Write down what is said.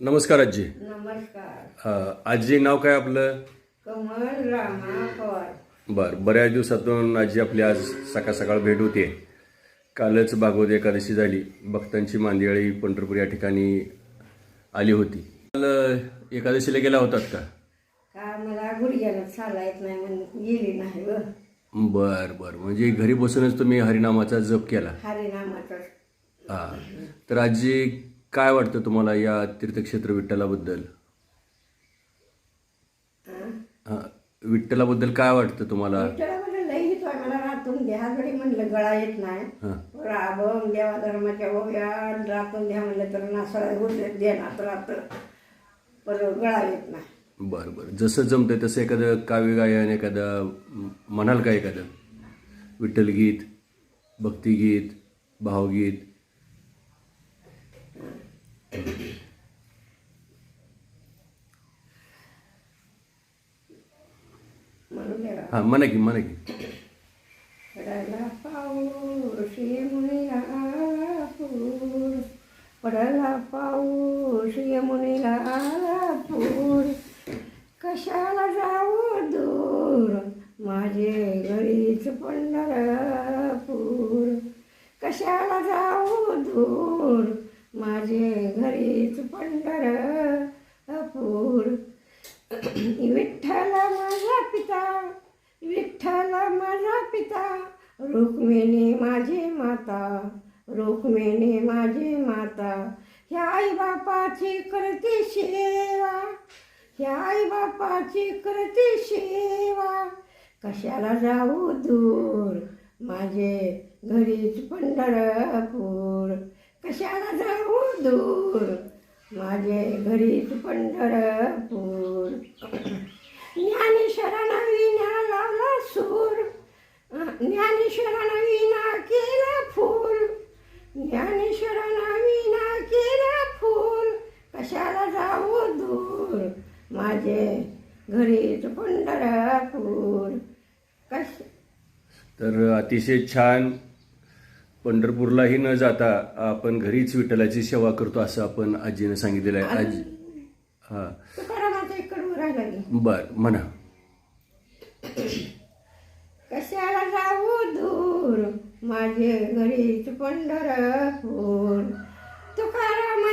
नमस्कार आजी. नमस्कार. आजी नाव काय आपलं? कमल रामा पवार. बऱ्याच दिवसातून आजी आपली आज सकाळ सकाळ भेट होते. कालच भागवत एकादशी झाली. भक्तांची मांदियाळी पंढरपूर या ठिकाणी आली होती. काल एकादशीला गेला होतात का? का मला गुडघ्याला चाला येत नाही म्हणून गेली नाही व बर म्हणजे घरी बसूनच तुम्ही हरिनामाचा जप केला. हरिनामाचं. तर आजी काय वाटतं तुम्हाला या तीर्थक्षेत्र विठ्ठलाबद्दल? विठ्ठलाबद्दल काय वाटतं तुम्हाला? विठ्ठला म्हणलं लई हितोय मला रातून द्या घडी म्हणलं गळा येत नाही. राबम देवा धर्माच्या ओव्या रातून द्या म्हणलं तर नासळा गुजरात देण्यात राहतं पण गळा येत नाही. बरं जसं जमतंय तसं एखादं काव्य गायन एखादं म्हणाल का? एखादं विठ्ठलगीत, भक्तिगीत, भावगीत? म्हणून द्या हां म्हणा की. पडला पाऊस यमुनेला आला पूर, पडला पाऊस यमुनेला आला पूर, कशाला जाऊ दूर माझे घरीच पंढरपूर, कशाला जाऊ दूर माझे घरीच पंढरपूर. विठ्ठल माझा पिता, विठ्ठल माझा पिता, रुक्मिणी माझी माता, रुक्मिणी माझी माता, ह्या आई बापाची करते सेवा, ह्या आई बापाची करते सेवा, कशाला जाऊ दूर माझे घरीच पंढरपूर, कशाला जाऊ दूर माझे घरीच पंढरपूर. ज्ञानेश्वरानं विना लावला सूर, ज्ञानेश्वरानं विना केला फूल, ज्ञानेश्वरानं विना केला फूल, कशाला जाऊ दूर माझे घरीच पंढरपूर. तर अतिशय छान. पंढरपूरलाही न जाता आपण घरीच विठ्ठलाची सेवा करतो असं आपण आजीने सांगितलेलं आहे. आजी तुकारामाचा एक कडवं राहिला की. म्हणा. कशाला जाऊ दूर माझे घरीच पंढरपूर, तुकाराम